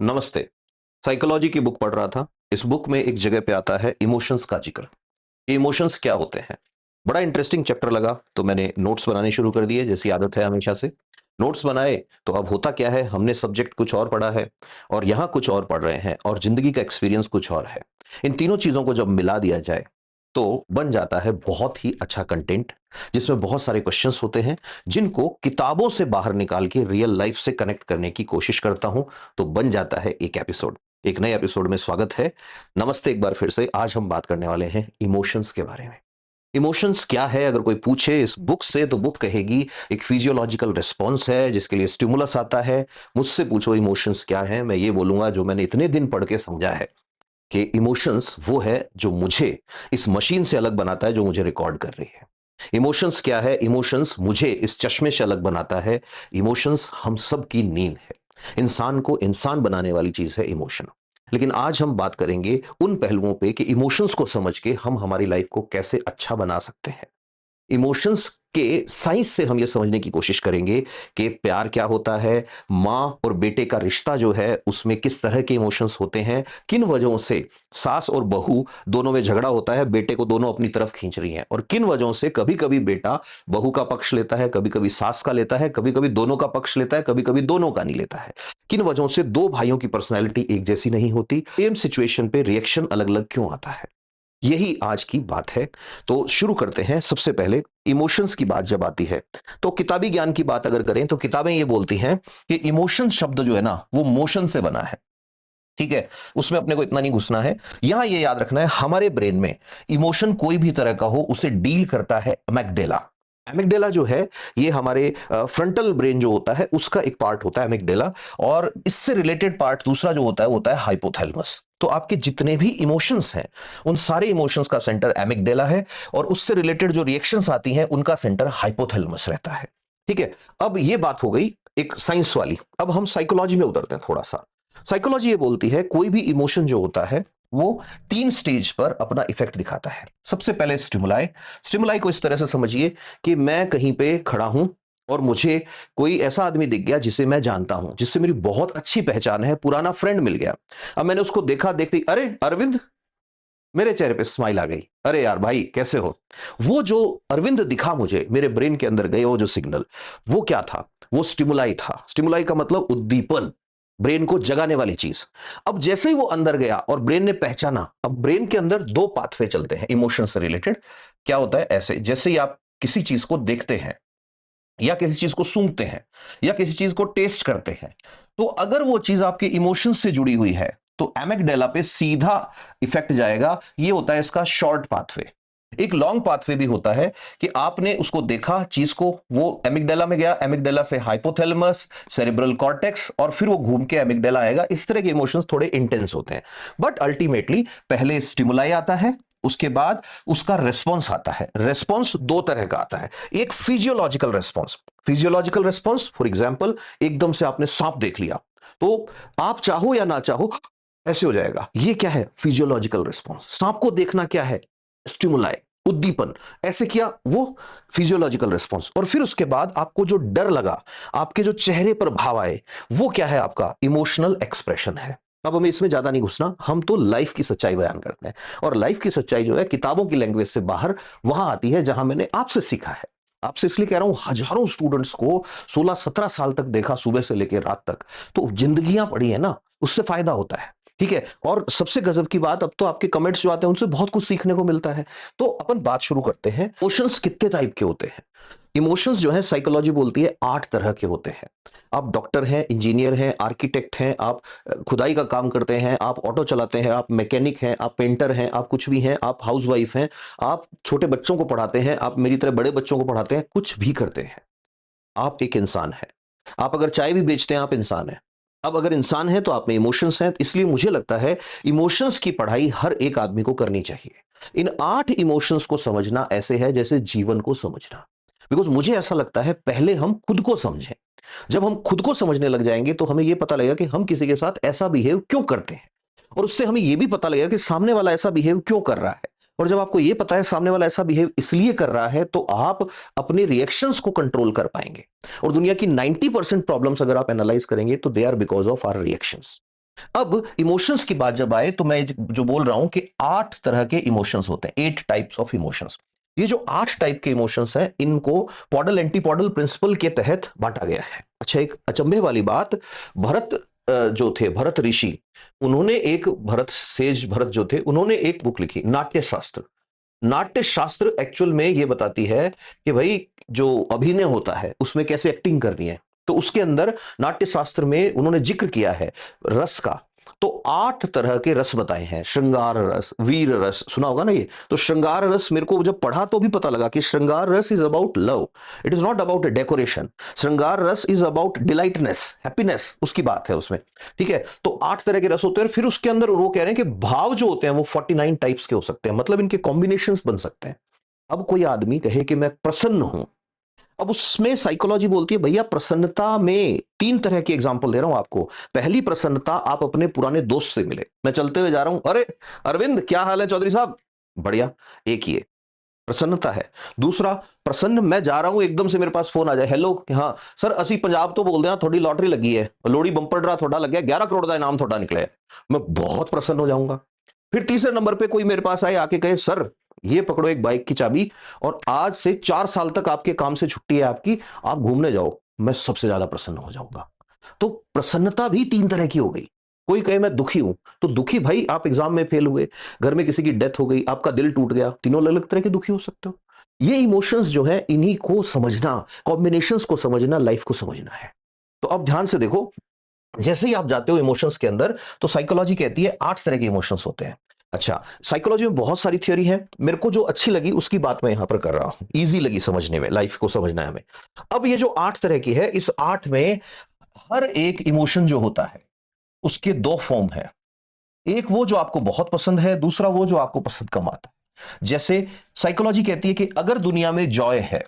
नमस्ते। साइकोलॉजी की बुक पढ़ रहा था। इस बुक में एक जगह पे आता है इमोशंस का जिक्र। ये इमोशंस क्या होते हैं? बड़ा इंटरेस्टिंग चैप्टर लगा तो मैंने नोट्स बनाने शुरू कर दिए जैसी आदत है हमेशा से। नोट्स बनाए तो अब होता क्या है, हमने सब्जेक्ट कुछ और पढ़ा है और यहाँ कुछ और पढ़ रहे हैं और ज़िंदगी का एक्सपीरियंस कुछ और है। इन तीनों चीज़ों को जब मिला दिया जाए तो बन जाता है बहुत ही अच्छा कंटेंट, जिसमें बहुत सारे क्वेश्चंस होते हैं जिनको किताबों से बाहर निकाल के रियल लाइफ से कनेक्ट करने की कोशिश करता हूं, तो बन जाता है एक एपिसोड। एक नए एपिसोड में स्वागत है। नमस्ते एक बार फिर से। आज हम बात करने वाले हैं इमोशंस के बारे में। इमोशंस क्या है? अगर कोई पूछे इस बुक से तो बुक कहेगी एक फिजियोलॉजिकल रिस्पॉन्स है जिसके लिए स्टिमुलस आता है। मुझसे पूछो इमोशंस क्या है, मैं ये बोलूंगा जो मैंने इतने दिन पढ़ के समझा है कि इमोशंस वो है जो मुझे इस मशीन से अलग बनाता है जो मुझे रिकॉर्ड कर रही है। इमोशंस क्या है? इमोशंस मुझे इस चश्मे से अलग बनाता है। इमोशंस हम सब की नींद है। इंसान को इंसान बनाने वाली चीज है इमोशन। लेकिन आज हम बात करेंगे उन पहलुओं पे कि इमोशंस को समझ के हम हमारी लाइफ को कैसे अच्छा बना सकते हैं। इमोशंस के साइंस से हम ये समझने की कोशिश करेंगे कि प्यार क्या होता है, माँ और बेटे का रिश्ता जो है उसमें किस तरह के इमोशंस होते हैं, किन वजहों से सास और बहू दोनों में झगड़ा होता है, बेटे को दोनों अपनी तरफ खींच रही हैं, और किन वजहों से कभी-कभी बेटा बहू का पक्ष लेता है, कभी-कभी सास का लेता है, कभी-कभी दोनों का पक्ष लेता है, कभी-कभी दोनों का नहीं लेता है। किन वजहों से दो भाइयों की पर्सनैलिटी एक जैसी नहीं होती, सेम सिचुएशन पे रिएक्शन अलग-अलग क्यों आता है? यही आज की बात है। तो शुरू करते हैं। सबसे पहले इमोशंस की बात जब आती है, तो किताबी ज्ञान की बात अगर करें तो किताबें ये बोलती हैं कि इमोशन शब्द जो है ना वो मोशन से बना है। ठीक है? उसमें अपने को इतना नहीं घुसना है। यहां ये याद रखना है, हमारे ब्रेन में इमोशन कोई भी तरह का हो उसे डील करता है एमिग्डाला। एमिग्डाला जो है ये हमारे फ्रंटल ब्रेन जो होता है उसका एक पार्ट होता है एमिग्डाला। और इससे रिलेटेड पार्ट दूसरा जो होता है वो होता है हाइपोथैलेमस। तो आपके जितने भी इमोशंस हैं उन सारे इमोशंस का सेंटर एमिग्डाला है, और उससे रिलेटेड जो रिएक्शंस आती हैं उनका सेंटर हाइपोथैलेमस रहता है। ठीक है? अब ये बात हो गई एक साइंस वाली। अब हम साइकोलॉजी में उतरते हैं थोड़ा सा। साइकोलॉजी ये बोलती है कोई भी इमोशन जो होता है वो तीन स्टेज पर अपना इफेक्ट दिखाता है। सबसे पहले स्टिमुलाई। स्टिमुलाई को इस तरह से समझिए कि मैं कहीं पे खड़ा हूं और मुझे कोई ऐसा आदमी दिख गया जिसे मैं जानता हूं, जिससे मेरी बहुत अच्छी पहचान है, पुराना फ्रेंड मिल गया। अब मैंने उसको देखा, देखते ही अरे अरविंद, मेरे चेहरे पे स्माइल आ गई। अरे यार भाई कैसे हो? वो जो अरविंद दिखा मुझे, मेरे ब्रेन के अंदर गए वो जो सिग्नल, वो क्या था? वो स्टिमुलाई था। स्टिमुलाई का मतलब उद्दीपन, ब्रेन को जगाने वाली चीज। अब जैसे ही वो अंदर गया और ब्रेन ने पहचाना, अब ब्रेन के अंदर दो पाथवे चलते हैं इमोशन से रिलेटेड। क्या होता है? ऐसे जैसे ही आप किसी चीज को देखते हैं या किसी चीज को सूंघते हैं या किसी चीज को टेस्ट करते हैं, तो अगर वो चीज आपके इमोशंस से जुड़ी हुई है तो एमिग्डाला पे सीधा इफेक्ट जाएगा। ये होता है इसका शॉर्ट पाथवे। एक लॉन्ग पाथवे भी होता है कि आपने उसको देखा चीज को, वो एमिग्डाला में गया, एमिग्डाला से हाइपोथैलेमस, सेरेब्रल कॉर्टेक्स, और फिर वो घूम के एमिग्डाला आएगा। इस तरह के इमोशंस थोड़े इंटेंस होते हैं। बट अल्टीमेटली पहले स्टिमुलाई आता है, उसके बाद उसका रेस्पॉन्स आता है। रेस्पॉन्स दो तरह का आता है। एक physiological response. Physiological response for example, एकदम से आपने सांप देख लिया तो आप चाहो या ना चाहो ऐसे हो जाएगा। ये क्या है? Physiological response. सांप को देखना क्या है? स्टिमुलाई, उद्दीपन। ऐसे किया, वो फिजियोलॉजिकल रिस्पॉन्स। और फिर उसके बाद आपको जो डर लगा, आपके जो चेहरे पर भाव आए, वो क्या है? आपका इमोशनल एक्सप्रेशन है। अब हमें इसमें ज्यादा नहीं घुसना, हम तो लाइफ की सच्चाई बयान करते हैं। और लाइफ की सच्चाई जो है किताबों की लैंग्वेज से बाहर वहां आती है जहां मैंने आपसे सीखा है। आपसे इसलिए कह रहा हूं, हजारों स्टूडेंट्स को 16-17 साल तक देखा, सुबह से लेकर रात तक। तो जिंदगियां पड़ी है ना, उससे फायदा होता है। ठीक है? और सबसे गजब की बात, अब तो आपके कमेंट्स जो आते हैं उनसे बहुत कुछ सीखने को मिलता है। तो अपन बात शुरू करते हैं। इमोशंस कितने टाइप के होते हैं? इमोशंस जो है साइकोलॉजी बोलती है 8 तरह के होते हैं। आप डॉक्टर हैं, इंजीनियर हैं, आर्किटेक्ट हैं, आप खुदाई का काम करते हैं, आप ऑटो चलाते हैं, आप मैकेनिक हैं, आप पेंटर हैं, आप कुछ भी हैं, आप हाउसवाइफ हैं, आप छोटे बच्चों को पढ़ाते हैं, आप मेरी तरह बड़े बच्चों को पढ़ाते हैं, कुछ भी करते हैं। आप एक इंसान हैं। आप अगर चाय भी बेचते हैं, आप इंसान हैं। अब अगर इंसान हैं तो आप में इमोशंस हैं, इसलिए मुझे लगता है इमोशंस की पढ़ाई हर एक आदमी को करनी चाहिए। इन 8 इमोशंस को समझना ऐसे है जैसे जीवन को समझना। बिकॉज़ मुझे ऐसा लगता है पहले हम खुद को समझें। जब हम खुद को समझने लग जाएँगे तो हमें ये पता लगेगा कि हम किसी के साथ ऐसा बिहेव क्यों करते हैं। और उससे हमें ये भी पता लगेगा कि सामने वाला ऐसा बिहेव क्यों कर रहा है। और जब आपको ये पता है सामने वाला ऐसा बिहेव इसलिए कर रहा है, तो आप अपने रिएक्शंस को कंट्रोल कर पाएंगे। और दुनिया की 90% प्रॉब्लम्स अगर आप एनालाइज करेंगे तो they are because of our reactions. अब इमोशंस की बात जब आए तो मैं जो बोल रहा हूं कि 8 तरह के इमोशंस होते हैं, 8 टाइप्स ऑफ इमोशंस। ये जो 8 टाइप के इमोशंस हैं इनको पॉडल एंटीपॉडल प्रिंसिपल के तहत बांटा गया है। अच्छा, एक अचंभे वाली बात, भरत जो थे भरत ऋषि, उन्होंने एक भरत सेज भरत जो थे उन्होंने एक बुक लिखी नाट्य शास्त्र। नाट्य शास्त्र एक्चुअल में ये बताती है कि भाई जो अभिनय होता है उसमें कैसे एक्टिंग करनी है। तो उसके अंदर नाट्य शास्त्र में उन्होंने जिक्र किया है रस का। तो 8 तरह के रस बताए हैं, श्रृंगार रस, वीर रस, सुना होगा ना ये। तो श्रृंगार रस मेरे को जब पढ़ा तो भी पता लगा कि श्रृंगार रस is about love, it is not about decoration. श्रृंगार रस इज अबाउट डिलाइटनेस, हैप्पीनेस, उसकी बात है उसमें। ठीक है, तो 8 तरह के रस होते हैं। फिर उसके अंदर वो कह रहे हैं कि भाव जो होते हैं वो 49 टाइप्स के हो सकते हैं, मतलब इनके कॉम्बिनेशंस बन सकते हैं। अब कोई आदमी कहे कि मैं प्रसन्न हूं, अब उसमें साइकोलॉजी बोलती है भैया प्रसन्नता में 3 तरह की एग्जांपल दे रहा हूं आपको। पहली प्रसन्नता, आप अपने पुराने दोस्त से मिले, मैं चलते हुए जा रहा हूं, अरे अरविंद क्या हाल है चौधरी साहब, बढ़िया, एक ये प्रसन्नता है। दूसरा, प्रसन्न मैं जा रहा हूं एकदम से मेरे पास फोन आ जाए, हेलो हाँ सर असि पंजाब तो बोलते हैं, थोड़ी लॉटरी लगी है, लोड़ी बंपर ड्रा थोड़ा लग गया, 11 करोड़ का इनाम थोड़ा निकले है, मैं बहुत प्रसन्न हो जाऊंगा। फिर तीसरे नंबर पे कोई मेरे पास आए, आके कहे सर ये पकड़ो एक बाइक की चाबी और आज से 4 साल तक आपके काम से छुट्टी है आपकी, आप घूमने जाओ, मैं सबसे ज्यादा प्रसन्न हो जाऊंगा। तो प्रसन्नता भी 3 तरह की हो गई। कोई कहे मैं दुखी हूं, तो दुखी भाई आप एग्जाम में फेल हुए, घर में किसी की डेथ हो गई, आपका दिल टूट गया, तीनों अलग अलग तरह के दुखी हो सकते हो। ये इमोशंस जो है इन्हीं को समझना, कॉम्बिनेशंस को समझना, लाइफ को समझना है। तो अब ध्यान से देखो, जैसे ही आप जाते हो इमोशंस के अंदर तो साइकोलॉजी कहती है 8 तरह के इमोशंस होते हैं। अच्छा, साइकोलॉजी में बहुत सारी थ्योरी है, मेरे को जो अच्छी लगी उसकी बात मैं यहां पर कर रहा हूं, इजी लगी समझने में, लाइफ को समझना है हमें। अब ये जो 8 तरह की है, इस 8 में हर एक इमोशन जो होता है उसके 2 फॉर्म है। एक वो जो आपको बहुत पसंद है, दूसरा वो जो आपको पसंद कम आता है। जैसे साइकोलॉजी कहती है कि अगर दुनिया में जॉय है,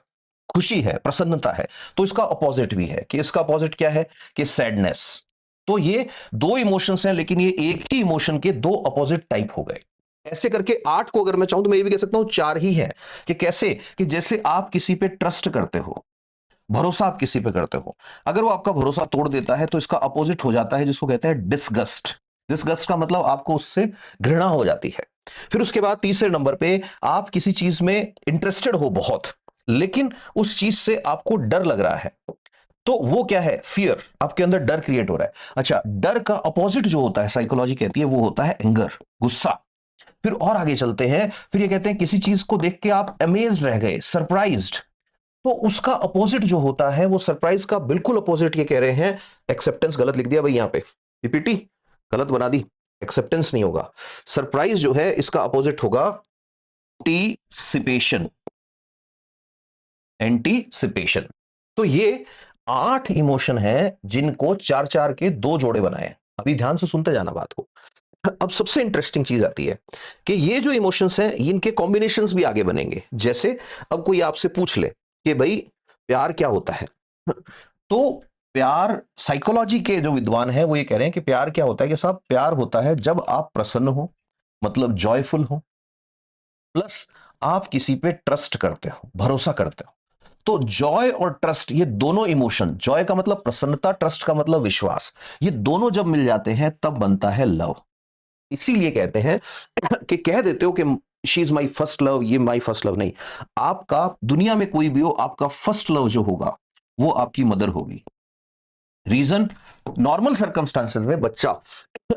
खुशी है, प्रसन्नता है, तो इसका अपोजिट भी है। कि इसका अपोजिट क्या है? कि सैडनेस। तो ये 2 इमोशंस हैं, लेकिन ये एक ही इमोशन के 2 अपोजिट टाइप हो गए। ऐसे करके 8 को अगर मैं चाहूं तो मैं ये भी कह सकता हूं 4 ही है। कि कैसे? कि जैसे आप किसी पे ट्रस्ट करते हो, भरोसा आप किसी पे करते हो, अगर वो आपका भरोसा तोड़ देता है तो इसका अपोजिट हो जाता है, जिसको कहते हैं डिसगस्ट। डिसगस्ट का मतलब आपको उससे घृणा हो जाती है। फिर उसके बाद तीसरे नंबर पे, आप किसी चीज में इंटरेस्टेड हो बहुत, लेकिन उस चीज से आपको डर लग रहा है, तो वो क्या है? फियर, आपके अंदर डर क्रिएट हो रहा है। अच्छा, डर का अपोजिट जो होता है साइकोलॉजी कहती है वो होता है एंगर, गुस्सा। फिर और आगे चलते हैं, फिर ये कहते हैं किसी चीज को देख के आप अमेज्ड रह गए, सरप्राइज्ड, तो उसका अपोजिट जो होता है वो सरप्राइज का बिल्कुल अपोजिट ये कह रहे हैं, एक्सेप्टेंस। गलत लिख दिया भाई यहाँ पे, पीपीटी गलत बना दी, एक्सेप्टेंस नहीं होगा। सरप्राइज जो है इसका अपोजिट होगा एंटीसिपेशन, एंटीसिपेशन। तो ये 8 इमोशन है जिनको 4 4 के 2 जोड़े बनाए। अभी ध्यान से सुनते जाना बात को। अब सबसे इंटरेस्टिंग चीज आती है कि ये जो इमोशंस हैं इनके कॉम्बिनेशंस भी आगे बनेंगे। जैसे अब कोई आपसे पूछ ले कि भाई प्यार क्या होता है, तो प्यार, साइकोलॉजी के जो विद्वान हैं वो ये कह रहे हैं कि प्यार क्या होता है, कि साहब प्यार होता है जब आप प्रसन्न हो, मतलब जॉयफुल हो, प्लस आप किसी पे ट्रस्ट करते हो, भरोसा करते हो। तो जॉय और ट्रस्ट, ये दोनों इमोशन, जॉय का मतलब प्रसन्नता, ट्रस्ट का मतलब विश्वास, ये दोनों जब मिल जाते हैं तब बनता है लव। इसीलिए कहते हैं कि कह देते हो कि she is my first love, ये माई फर्स्ट लव नहीं। आपका दुनिया में कोई भी हो, आपका फर्स्ट लव जो होगा वो आपकी मदर होगी। रीजन, नॉर्मल सर्कमस्टांसेस में बच्चा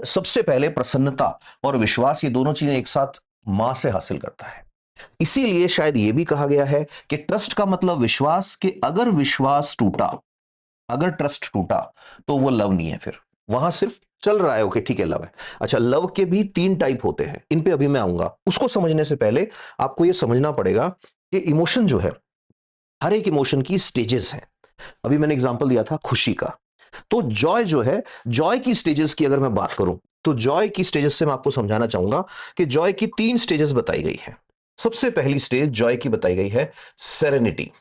सबसे पहले प्रसन्नता और विश्वास, ये दोनों चीजें एक साथ मां से हासिल करता है। इसीलिए शायद ये भी कहा गया है कि ट्रस्ट का मतलब विश्वास, कि अगर विश्वास टूटा, अगर ट्रस्ट टूटा, तो वो लव नहीं है, फिर वहां सिर्फ चल रहा है, ओके ठीक है लव है। अच्छा, लव के भी 3 टाइप होते हैं, इन पे अभी मैं आऊंगा। उसको समझने से पहले आपको ये समझना पड़ेगा कि इमोशन जो है, हर एक इमोशन की स्टेजेस हैं। अभी मैंने एग्जांपल दिया था खुशी का, तो जॉय जो है, जॉय की स्टेजेस की अगर मैं बात करूं, तो जॉय की स्टेजेस से मैं आपको समझाना चाहूंगा कि जॉय की 3 स्टेजेस बताई गई है। सबसे पहली स्टेज जॉय की बताई गई है सेरेनिटी।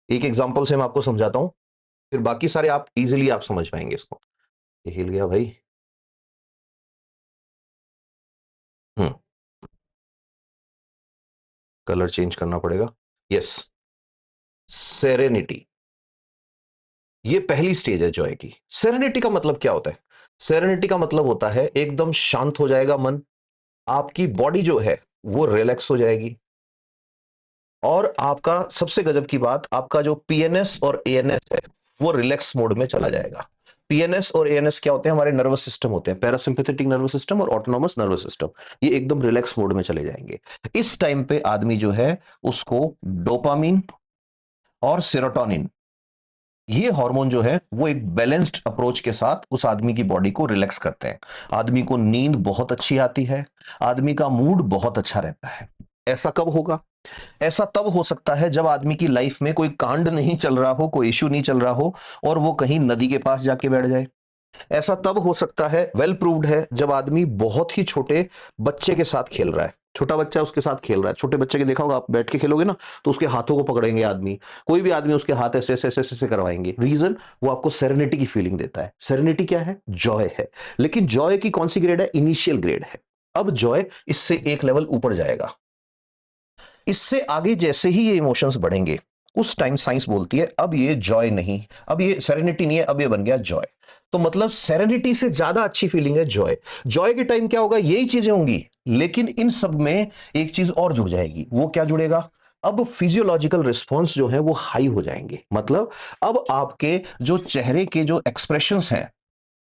एक एग्जांपल से मैं आपको समझाता हूं, फिर बाकी सारे आप इजीली आप समझ पाएंगे इसको। ये हिल गया भाई। हम्म, कलर चेंज करना पड़ेगा। Yes, serenity. ये पहली स्टेज है जॉय की। सेरेनिटी का मतलब क्या होता है? सेरेनिटी का मतलब होता है एकदम शांत हो जाएगा मन, आपकी बॉडी जो है वो रिलैक्स हो जाएगी, और आपका सबसे गजब की बात, आपका जो पीएनएस और एएनएस है वो रिलैक्स मोड में चला जाएगा। पीएनएस और एएनएस क्या होते हैं? हमारे नर्वस सिस्टम होते हैं, पैरासिम्पैथेटिक नर्वस सिस्टम और ऑटोनॉमस नर्वस सिस्टम। ये एकदम रिलैक्स मोड में चले जाएंगे। इस टाइम पे आदमी जो है उसको डोपामिन और सेरोटोनिन, ये हार्मोन जो है वो एक बैलेंस्ड अप्रोच के साथ उस आदमी की बॉडी को रिलैक्स करते हैं। आदमी को नींद बहुत अच्छी आती है, आदमी का मूड बहुत अच्छा रहता है। ऐसा कब होगा? ऐसा तब हो सकता है जब आदमी की लाइफ में कोई कांड नहीं चल रहा हो, कोई इश्यू नहीं चल रहा हो, और वो कहीं नदी के पास जाके बैठ जाए। ऐसा तब हो सकता है, वेल प्रूव्ड है, जब आदमी बहुत ही छोटे बच्चे के साथ खेल रहा है। छोटा बच्चा उसके साथ खेल रहा है, छोटे बच्चे के देखा होगा, आप बैठ के खेलोगे ना तो उसके हाथों को पकड़ेंगे आदमी, कोई भी आदमी उसके हाथ ऐसे ऐसे ऐसे ऐसे करवाएंगे। रीजन, वो आपको सेरेनिटी की फीलिंग देता है। सेरेनिटी क्या है? जॉय है। लेकिन जॉय की कौन सी ग्रेड है? इनिशियल ग्रेड है। अब जॉय इससे एक लेवल ऊपर जाएगा। इससे आगे जैसे ही ये इमोशंस बढ़ेंगे, उस टाइम साइंस बोलती है अब ये जॉय नहीं, अब ये सेरेनिटी नहीं है, अब ये बन गया जॉय। तो मतलब सेरेनिटी से ज्यादा अच्छी फीलिंग है जॉय। जॉय के टाइम क्या होगा? यही चीजें होंगी, लेकिन इन सब में एक चीज और जुड़ जाएगी। वो क्या जुड़ेगा? अब फिजियोलॉजिकल रिस्पॉन्स जो है वो हाई हो जाएंगे। मतलब अब आपके जो चेहरे के जो एक्सप्रेशंस हैं,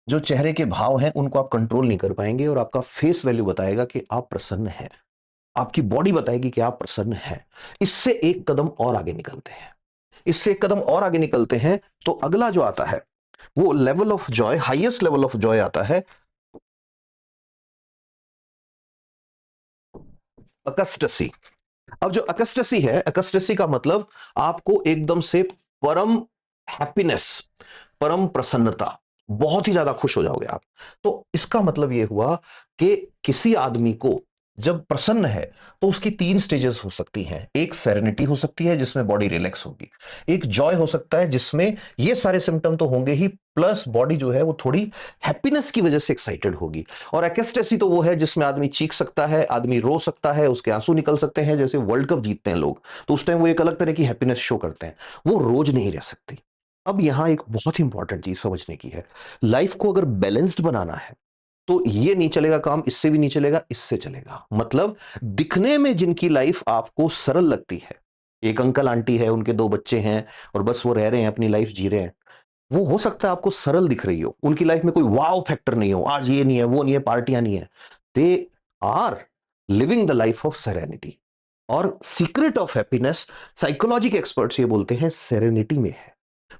जो चेहरे के भाव हैं, उनको आप कंट्रोल नहीं कर पाएंगे, और आपका फेस वैल्यू बताएगा कि आप प्रसन्न हैं, आपकी बॉडी बताएगी कि आप प्रसन्न हैं। इससे एक कदम और आगे निकलते हैं। इससे एक कदम और आगे निकलते हैं तो अगला जो आता है वो level of Joy, highest level of Joy आता है अकस्टसी। अब जो अकस्टसी है, अकस्टसी का मतलब आपको एकदम से परम हैप्पीनेस, परम प्रसन्नता, बहुत ही ज्यादा खुश हो जाओगे आप। तो इसका मतलब यह हुआ कि किसी आदमी को जब प्रसन्न है तो उसकी तीन स्टेजेस हो सकती हैं। एक सेरेनिटी हो सकती है जिसमें बॉडी रिलैक्स होगी, एक जॉय हो सकता है जिसमें ये सारे सिम्टम तो होंगे ही, प्लस बॉडी जो है वो थोड़ी हैप्पीनेस की वजह से एक्साइटेड होगी, और एक्सटेसी तो वो है जिसमें आदमी चीख सकता है, आदमी रो सकता है, उसके आंसू निकल सकते हैं। जैसे वर्ल्ड कप जीतते हैं लोग तो उस टाइम वो एक अलग तरह की हैप्पीनेस शो करते हैं, वो रोज नहीं रह सकती। अब यहां एक बहुत इंपॉर्टेंट चीज समझने की है, लाइफ को अगर बैलेंस्ड बनाना है तो ये नहीं चलेगा काम, इससे भी नहीं चलेगा, इससे चलेगा। मतलब दिखने में जिनकी लाइफ आपको सरल लगती है, एक अंकल आंटी है, उनके दो बच्चे हैं और बस वो रह रहे हैं, अपनी लाइफ जी रहे हैं, वो हो सकता है आपको सरल दिख रही हो, उनकी लाइफ में कोई वाव फैक्टर नहीं हो, आज ये नहीं है, वो नहीं है, पार्टियां नहीं है। They are living the life of serenity. और सीक्रेट ऑफ हैप्पीनेस, साइकोलॉजी के एक्सपर्ट्स ये बोलते हैं, सेरेनिटी में है।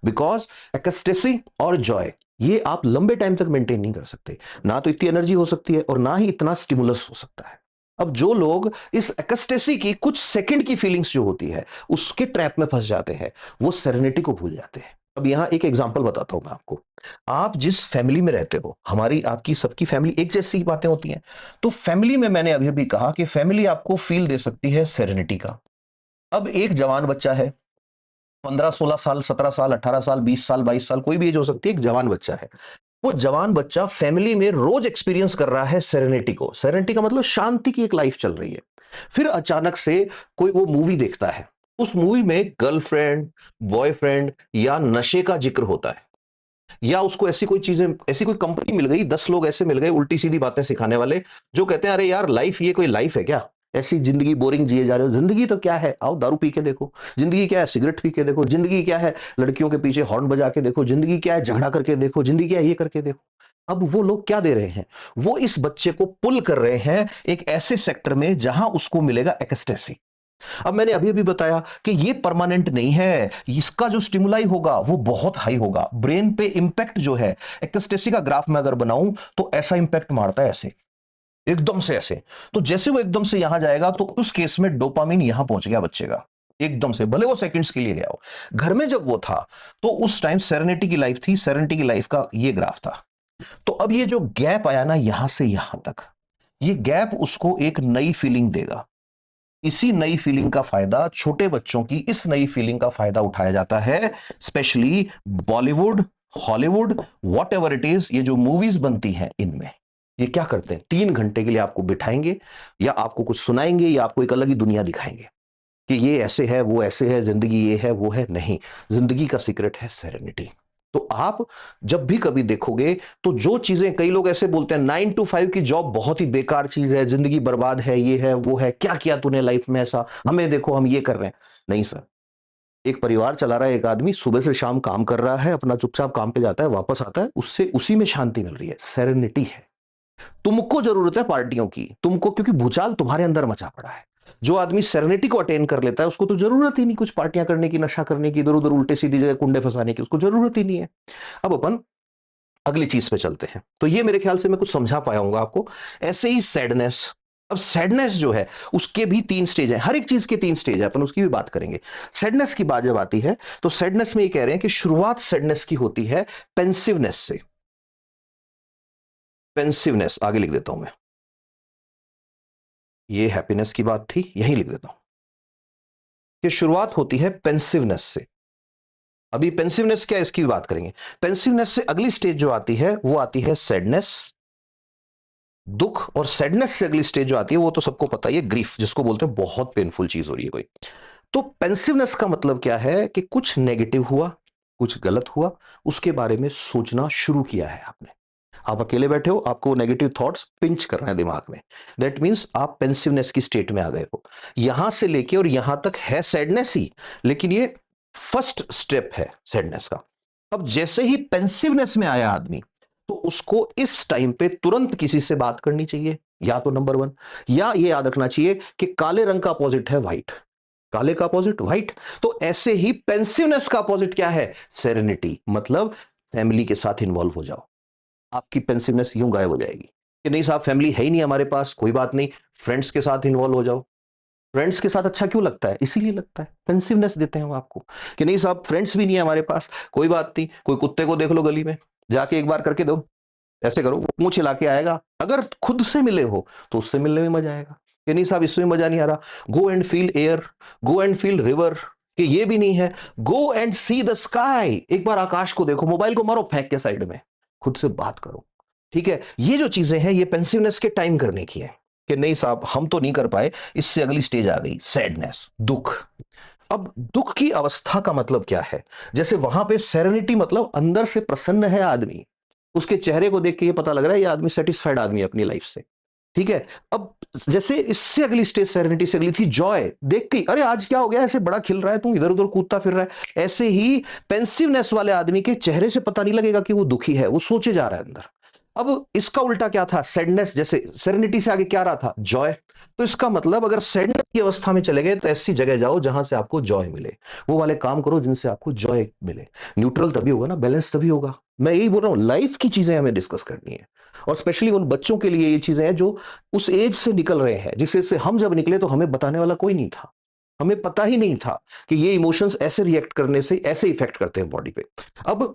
बिकॉज एक्सटेसी और जॉय ये आप लंबे टाइम तक मेंटेन नहीं कर सकते, ना तो इतनी एनर्जी हो सकती है और ना ही इतना स्टिमुलस हो सकता है। अब जो लोग इस एक्सटेसी की कुछ सेकंड की फीलिंग्स जो होती है उसके ट्रैप में फंस जाते हैं, वो सेरेनिटी को भूल जाते हैं। अब यहां एक एग्जांपल बताता हूं मैं आपको। आप जिस फैमिली में रहते हो, हमारी आपकी सबकी फैमिली एक जैसी बातें होती हैं, तो फैमिली में मैंने अभी भी कहा कि फैमिली आपको फील दे सकती है सेरेनिटी का। अब एक जवान बच्चा है, 15-16 साल, 17 साल, 18 साल, 20 साल, 22 साल, कोई भी एज हो सकती है, एक जवान बच्चा है। वो जवान बच्चा फैमिली में रोज एक्सपीरियंस कर रहा है सेरेनिटी को। सेरेनिटी का मतलब शांति की एक लाइफ चल रही है। फिर अचानक से कोई वो मूवी देखता है, उस मूवी में गर्लफ्रेंड, बॉयफ्रेंड या नशे का जिक्र होता है, या उसको ऐसी कोई चीजें, ऐसी कोई कंपनी मिल गई, 10 लोग ऐसे मिल गए उल्टी सीधी बातें सिखाने वाले, जो कहते हैं अरे यार लाइफ, ये कोई लाइफ है क्या? ऐसी जिंदगी बोरिंग जिए जा रहे हो, जिंदगी तो क्या है, आओ दारू पी के देखो, जिंदगी क्या है, सिगरेट पी के देखो, जिंदगी क्या है, लड़कियों के पीछे हॉर्न बजा के देखो, जिंदगी क्या है, झगड़ा करके देखो, जिंदगी क्या है, ये करके देखो। अब वो लोग क्या दे रहे हैं? वो इस बच्चे को पुल कर रहे हैं एक ऐसे सेक्टर में जहां उसको मिलेगा एक्सटेसी। अब मैंने अभी अभी बताया कि ये परमानेंट नहीं है, इसका जो स्टिमुलाई होगा वो बहुत हाई होगा, ब्रेन पे इंपैक्ट जो है, एक्सटेसी का ग्राफ में अगर बनाऊं तो ऐसा इंपैक्ट मारता है, ऐसे एकदम से ऐसे। तो जैसे वो एकदम से यहां जाएगा तो उस केस में डोपामिन यहां पहुंच गया बच्चे का, एकदम से, भले वो सेकंड्स के लिए गया हो। घर में जब वो था तो उस टाइम सेरेनिटी की लाइफ थी, सेरेनिटी की लाइफ का ये ग्राफ था। तो अब ये जो गैप आया ना यहां से यहां तक, ये गैप उसको एक नई फीलिंग देगा। इसी नई फीलिंग का फायदा, छोटे बच्चों की इस नई फीलिंग का फायदा उठाया जाता है, specially Bollywood, Hollywood, what ever it is, ये जो मूवीज बनती हैं इनमें ये क्या करते हैं, 3 घंटे के लिए आपको बिठाएंगे या आपको कुछ सुनाएंगे या आपको एक अलग ही दुनिया दिखाएंगे कि ये ऐसे है, वो ऐसे है, जिंदगी ये है, वो है। नहीं, जिंदगी का सीक्रेट है सेरेनिटी। तो आप जब भी कभी देखोगे तो जो चीजें, कई लोग ऐसे बोलते हैं 9 to 5 की जॉब बहुत ही बेकार चीज है, जिंदगी बर्बाद है, ये है वो है, क्या किया तूने लाइफ में ऐसा, हमें देखो हम ये कर रहे हैं। नहीं सर, एक परिवार चला रहा है, एक आदमी सुबह से शाम काम कर रहा है, अपना चुपचाप काम पे जाता है, वापस आता है, उससे उसी में शांति मिल रही है, सेरेनिटी है। तुमको जरूरत है पार्टियों की, तुमको, क्योंकि भूचाल तुम्हारे अंदर मचा पड़ा है। जो आदमी सेरेनिटी को अटेन कर लेता है उसको तो जरूरत ही नहीं कुछ पार्टियां करने की, नशा करने की, इधर उधर उल्टे सीधी जगह कुंडे फंसाने की, उसको जरूरत ही नहीं है। अब अपन अगली चीज पे चलते हैं। तो ये मेरे ख्याल से मैं कुछ समझा पाया हूंगा आपको। ऐसे ही सैडनेस, अब सैडनेस जो है उसके भी 3 स्टेज है, हर एक चीज के 3 स्टेज है, अपन उसकी भी बात करेंगे। सैडनेस की बात जब आती है तो सैडनेस में ये कह रहे हैं कि शुरुआत सैडनेस की होती है पेंसिवनेस से। पेंसिवनेस आगे लिख देता हूं मैं, ये हैप्पीनेस की बात थी, यही लिख देता हूं कि शुरुआत होती है पेंसिवनेस से। अभी पेंसिवनेस क्या है इसकी भी बात करेंगे। पेंसिवनेस से अगली स्टेज जो आती है वो आती है सैडनेस, दुख। और सैडनेस से अगली स्टेज जो आती है वो तो सबको पता ही है, ग्रीफ, जिसको बोलते हैं बहुत पेनफुल चीज हो रही है कोई। तो पेंसिवनेस का मतलब क्या है कि कुछ नेगेटिव हुआ, कुछ गलत हुआ, उसके बारे में सोचना शुरू किया है आपने। आप अकेले बैठे हो, आपको नेगेटिव थॉट्स पिंच कर रहे हैं दिमाग में, दैट मींस आप पेंसिवनेस की स्टेट में आ गए हो। यहां से लेके और यहां तक है सैडनेस ही, लेकिन ये फर्स्ट स्टेप है सैडनेस का। अब जैसे ही पेंसिवनेस में आया आदमी, तो उसको इस टाइम पे तुरंत किसी से बात करनी चाहिए, या तो नंबर 1, या ये याद रखना चाहिए कि काले रंग का अपोजिट है व्हाइट, काले का अपोजिट व्हाइट। तो ऐसे ही पेंसिवनेस का अपोजिट क्या है, सेरेनिटी, मतलब फैमिली के साथ इन्वॉल्व हो जाओ। आपकी पेंसिवनेस यूं गायब हो जाएगी कि नहीं साहब फैमिली है ही नहीं हमारे पास, कोई बात नहीं, फ्रेंड्स के साथ इन्वॉल्व हो जाओ। फ्रेंड्स के साथ अच्छा क्यों लगता है, इसीलिए लगता है, पेंसिवनेस देते हैं वो आपको कि नहीं साहब फ्रेंड्स भी नहीं है हमारे पास, कोई बात नहीं, कोई कुत्ते को देख लो गली में, जाके एक बार करके दो, ऐसे करो, वो मुंह चिल्ला के आएगा। अगर खुद से मिले हो तो उससे मिलने में मजा आएगा, कि नहीं साहब इसमें मजा नहीं आ रहा, go and feel air, go and feel river, कि ये भी नहीं है, go and see the sky, एक बार आकाश को देखो, मोबाइल को मारो फेंक के साइड में, खुद से बात करो। ठीक है, ये जो चीजें हैं ये पेंसिवनेस के टाइम करने की है, कि नहीं साहब हम तो नहीं कर पाए। इससे अगली स्टेज आ गई सैडनेस, दुख। अब दुख की अवस्था का मतलब क्या है, जैसे वहां पे सेरेनिटी मतलब अंदर से प्रसन्न है आदमी, उसके चेहरे को देख के ये पता लग रहा है ये आदमी सेटिस्फाइड आदमी है अपनी लाइफ से। ठीक है, अब जैसे इससे अगली स्टेज सेरेनिटी से अगली थी जॉय, देख के अरे आज क्या हो गया, ऐसे बड़ा खिल रहा है, तू इधर उधर कूदता फिर रहा है। ऐसे ही पेंसिवनेस वाले आदमी के चेहरे से पता नहीं लगेगा कि वो दुखी है, वो सोचे जा रहा है अंदर। अब इसका उल्टा क्या था, सैडनेस, जैसे सेरेनिटी से आगे क्या रहा था, जॉय। तो इसका मतलब अगर सैडनेस की अवस्था में चले गए तो ऐसी जगह जाओ जहां से आपको जॉय मिले, वो वाले काम करो जिनसे आपको जॉय मिले। न्यूट्रल तभी होगा ना, बैलेंस तभी होगा। मैं यही बोल रहा हूं, लाइफ की चीजें हमें डिस्कस करनी है, और स्पेशली उन बच्चों के लिए ये चीजें हैं जो उस एज से निकल रहे हैं, जिससे से हम जब निकले तो हमें बताने वाला कोई नहीं था, हमें पता ही नहीं था कि ये इमोशंस ऐसे रिएक्ट करने से ऐसे इफेक्ट करते हैं बॉडी पे। अब